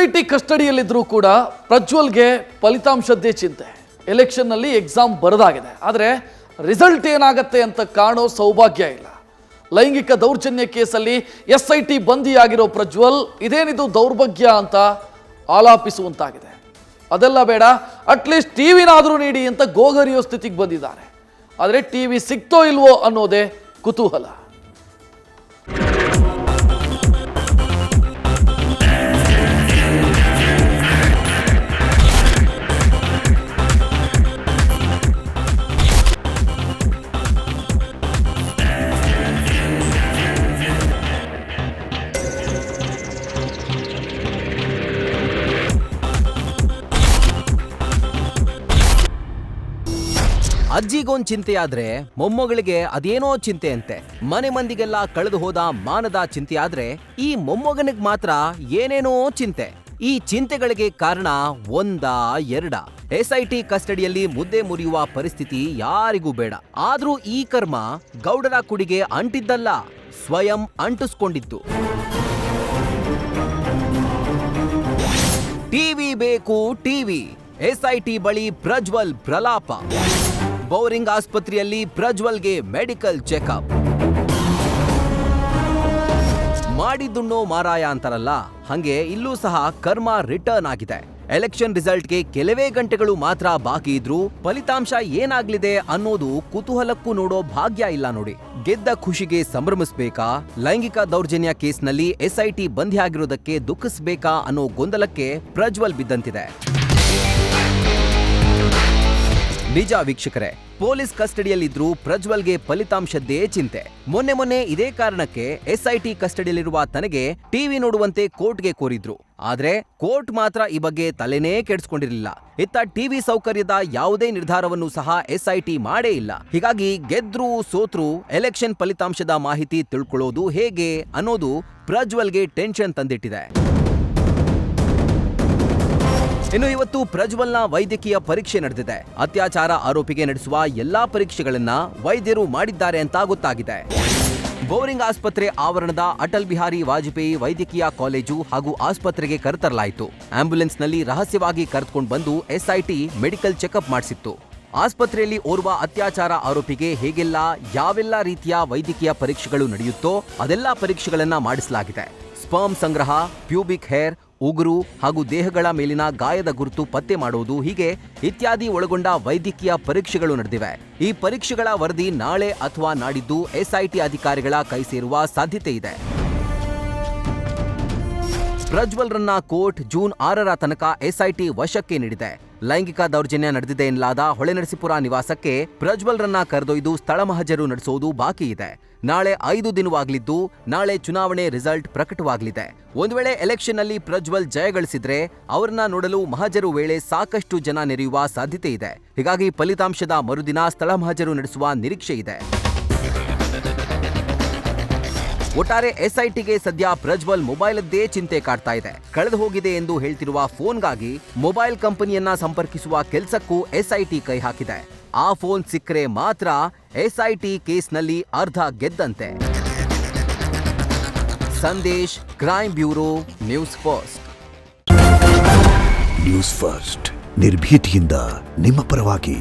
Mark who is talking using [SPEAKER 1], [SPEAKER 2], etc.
[SPEAKER 1] SIT ಕಸ್ಟಡಿಯಲ್ಲಿದ್ದರೂ ಕೂಡ ಪ್ರಜ್ವಲ್ಗೆ ಫಲಿತಾಂಶದ್ದೇ ಚಿಂತೆ. ಎಲೆಕ್ಷನ್ನಲ್ಲಿ exam ಬರದಾಗಿದೆ, ಆದರೆ ರಿಸಲ್ಟ್ ಏನಾಗತ್ತೆ ಅಂತ ಕಾಣೋ ಸೌಭಾಗ್ಯ ಇಲ್ಲ. ಲೈಂಗಿಕ ದೌರ್ಜನ್ಯ ಕೇಸಲ್ಲಿ SIT ಬಂದಿಯಾಗಿರೋ ಪ್ರಜ್ವಲ್ ಇದೇನಿದು ದೌರ್ಭಾಗ್ಯ ಅಂತ ಆಲಾಪಿಸುವಂತಾಗಿದೆ. ಅದೆಲ್ಲ ಬೇಡ, ಅಟ್ಲೀಸ್ಟ್ ಟಿವಿನಾದರೂ ನೀಡಿ ಅಂತ ಗೋಗರಿಯೋ ಸ್ಥಿತಿಗೆ ಬಂದಿದ್ದಾರೆ. ಆದರೆ ಟಿವಿ ಸಿಕ್ತೋ ಇಲ್ವೋ ಅನ್ನೋದೇ ಕುತೂಹಲ.
[SPEAKER 2] ಅಜ್ಜಿಗೊಂದು ಚಿಂತೆಯಾದ್ರೆ ಮೊಮ್ಮಗಳಿಗೆ ಅದೇನೋ ಚಿಂತೆ ಅಂತೆ. ಮನೆ ಮಂದಿಗೆಲ್ಲ ಕಳೆದು ಹೋದ ಮಾನದ ಚಿಂತೆಯಾದ್ರೆ ಈ ಮೊಮ್ಮಗನಿಗೆ ಮಾತ್ರ ಏನೇನೋ ಚಿಂತೆ. ಈ ಚಿಂತೆಗಳಿಗೆ ಕಾರಣ ಒಂದಾ ಎರಡ? SIT ಕಸ್ಟಡಿಯಲ್ಲಿ ಮುದ್ದೆ ಮುರಿಯುವ ಪರಿಸ್ಥಿತಿ ಯಾರಿಗೂ ಬೇಡ. ಆದ್ರೂ ಈ ಕರ್ಮ ಗೌಡರ ಕುಡಿಗೆ ಅಂಟಿದ್ದಲ್ಲ, ಸ್ವಯಂ ಅಂಟಿಸ್ಕೊಂಡಿತ್ತು. ಟಿವಿ ಬೇಕು ಟಿವಿ, SIT ಬಳಿ ಪ್ರಜ್ವಲ್ ಪ್ರಲಾಪ. ಬೌರಿಂಗ್ ಆಸ್ಪತ್ರೆಯಲ್ಲಿ ಪ್ರಜ್ವಲ್ಗೆ ಮೆಡಿಕಲ್ ಚೆಕಪ್. ಮಾಡಿದ್ದುಣ್ಣೋ ಮಾರಾಯ ಅಂತಾರಲ್ಲ, ಹಂಗೆ ಇಲ್ಲೂ ಸಹ ಕರ್ಮ ರಿಟರ್ನ್ ಆಗಿದೆ. ಎಲೆಕ್ಷನ್ ರಿಸಲ್ಟ್ಗೆ ಕೆಲವೇ ಗಂಟೆಗಳು ಮಾತ್ರ ಬಾಕಿ ಇದ್ರೂ ಫಲಿತಾಂಶ ಏನಾಗ್ಲಿದೆ ಅನ್ನೋದು ಕುತೂಹಲಕ್ಕೂ ನೋಡೋ ಭಾಗ್ಯ ಇಲ್ಲ ನೋಡಿ. ಗೆದ್ದ ಖುಷಿಗೆ ಸಂಭ್ರಮಿಸ್ಬೇಕಾ, ಲೈಂಗಿಕ ದೌರ್ಜನ್ಯ ಕೇಸ್ನಲ್ಲಿ SIT ಬಂಧಿಯಾಗಿರೋದಕ್ಕೆ ದುಃಖಿಸ್ಬೇಕಾ ಅನ್ನೋ ಗೊಂದಲಕ್ಕೆ ಪ್ರಜ್ವಲ್ ಬಿದ್ದಂತಿದೆ. ನಿಜ ವೀಕ್ಷಕರೇ, ಪೊಲೀಸ್ ಕಸ್ಟಡಿಯಲ್ಲಿದ್ರೂ ಪ್ರಜ್ವಲ್ಗೆ ಫಲಿತಾಂಶದ್ದೇ ಚಿಂತೆ. ಮೊನ್ನೆ ಇದೇ ಕಾರಣಕ್ಕೆ SIT ಕಸ್ಟಡಿಯಲ್ಲಿರುವ ತನಗೆ ಟಿವಿ ನೋಡುವಂತೆ ಕೋರ್ಟ್ಗೆ ಕೋರಿದ್ರು. ಆದ್ರೆ ಕೋರ್ಟ್ ಮಾತ್ರ ಈ ಬಗ್ಗೆ ತಲೆನೇ ಕೆಡಿಸ್ಕೊಂಡಿರಲಿಲ್ಲ. ಇತ್ತ ಟಿವಿ ಸೌಕರ್ಯದ ಯಾವುದೇ ನಿರ್ಧಾರವನ್ನು ಸಹ SIT ಮಾಡೇ ಇಲ್ಲ. ಹೀಗಾಗಿ ಗೆದ್ರು ಸೋತ್ರು ಎಲೆಕ್ಷನ್ ಫಲಿತಾಂಶದ ಮಾಹಿತಿ ತಿಳ್ಕೊಳ್ಳೋದು ಹೇಗೆ ಅನ್ನೋದು ಪ್ರಜ್ವಲ್ಗೆ ಟೆನ್ಷನ್ ತಂದಿಟ್ಟಿದೆ. ಇನ್ನು ಇವತ್ತು ಪ್ರಜ್ವಲ್ನ ವೈದ್ಯಕೀಯ ಪರೀಕ್ಷೆ ನಡೆದಿದೆ. ಅತ್ಯಾಚಾರ ಆರೋಪಿಗೆ ನಡೆಸುವ ಎಲ್ಲಾ ಪರೀಕ್ಷೆಗಳನ್ನ ವೈದ್ಯರು ಮಾಡಿದ್ದಾರೆ ಅಂತ ಗೊತ್ತಾಗಿದೆ. ಬೌರಿಂಗ್ ಆಸ್ಪತ್ರೆ ಆವರಣದ ಅಟಲ್ ಬಿಹಾರಿ ವಾಜಪೇಯಿ ವೈದ್ಯಕೀಯ ಕಾಲೇಜು ಹಾಗೂ ಆಸ್ಪತ್ರೆಗೆ ಕರೆತರಲಾಯಿತು. ಆಂಬ್ಯುಲೆನ್ಸ್ನಲ್ಲಿ ರಹಸ್ಯವಾಗಿ ಕರೆದುಕೊಂಡು ಬಂದು SIT ಮೆಡಿಕಲ್ ಚೆಕಪ್ ಮಾಡಿಸಿತ್ತು. ಆಸ್ಪತ್ರೆಯಲ್ಲಿ ಓರ್ವ ಅತ್ಯಾಚಾರ ಆರೋಪಿಗೆ ಹೇಗೆಲ್ಲ ಯಾವೆಲ್ಲ ರೀತಿಯ ವೈದ್ಯಕೀಯ ಪರೀಕ್ಷೆಗಳು ನಡೆಯುತ್ತೋ ಅದೆಲ್ಲ ಪರೀಕ್ಷೆಗಳನ್ನ ಮಾಡಿಸಲಾಗಿದೆ. ಸ್ಪರ್ಮ್ ಸಂಗ್ರಹ, ಪ್ಯೂಬಿಕ್ ಹೇರ್, ಉಗುರು ಹಾಗೂ ದೇಹಗಳ ಮೇಲಿನ ಗಾಯದ ಗುರುತು ಪತ್ತೆ ಮಾಡುವುದು, ಹೀಗೆ ಇತ್ಯಾದಿ ಒಳಗೊಂಡ ವೈದ್ಯಕೀಯ ಪರೀಕ್ಷೆಗಳು ನಡೆದಿವೆ. ಈ ಪರೀಕ್ಷೆಗಳ ವರದಿ ನಾಳೆ ಅಥವಾ ನಾಡಿದ್ದು SIT ಅಧಿಕಾರಿಗಳ ಕೈ ಸೇರುವ ಸಾಧ್ಯತೆ ಇದೆ. ಪ್ರಜ್ವಲ್ರನ್ನ ಕೋರ್ಟ್ ಜೂನ್ 6ರ ತನಕ SIT ವಶಕ್ಕೆ ನೀಡಿದೆ. ಲೈಂಗಿಕ ದೌರ್ಜನ್ಯ ನಡೆದಿದೆ ಎನ್ನಲಾದ ಹೊಳೆನರಸೀಪುರ ನಿವಾಸಕ್ಕೆ ಪ್ರಜ್ವಲ್ರನ್ನ ಕರೆದೊಯ್ದು ಸ್ಥಳ ಮಹಜರು ನಡೆಸೋದು ಬಾಕಿ ಇದೆ. ನಾಳೆ 5 ದಿನವಾಗಲಿದ್ದು ನಾಳೆ ಚುನಾವಣೆ ರಿಸಲ್ಟ್ ಪ್ರಕಟವಾಗಲಿದೆ. ಒಂದು ವೇಳೆ ಎಲೆಕ್ಷನ್ನಲ್ಲಿ ಪ್ರಜ್ವಲ್ ಜಯಗಳಿಸಿದ್ರೆ ಅವರನ್ನ ನೋಡಲು ಮಹಜರು ವೇಳೆ ಸಾಕಷ್ಟು ಜನ ನೆರೆಯುವ ಸಾಧ್ಯತೆ ಇದೆ. ಹೀಗಾಗಿ ಫಲಿತಾಂಶದ ಮರುದಿನ ಸ್ಥಳ ಮಹಜರು ನಡೆಸುವ ನಿರೀಕ್ಷೆ ಇದೆ. ಒಟ್ಟಾರೆ SITಗೆ ಸದ್ಯ ಪ್ರಜ್ವಲ್ ಮೊಬೈಲದ್ದೇ ಚಿಂತೆ ಕಾಡ್ತಾ ಇದೆ. ಕಳೆದು ಹೋಗಿದೆ ಎಂದು ಹೇಳ್ತಿರುವ ಫೋನ್ಗಾಗಿ ಮೊಬೈಲ್ ಕಂಪನಿಯನ್ನ ಸಂಪರ್ಕಿಸುವ ಕೆಲಸಕ್ಕೂ SIT ಕೈ ಹಾಕಿದೆ. ಆ ಫೋನ್ ಸಿಕ್ಕರೆ ಮಾತ್ರ SIT ಕೇಸ್ನಲ್ಲಿ ಅರ್ಧ ಗೆದ್ದಂತೆ. Sandesh, crime bureau, news first.
[SPEAKER 3] News first ನಿರ್ಭೀತಿಯಿಂದ ನಿಮ್ಮ ಪರವಾಗಿ.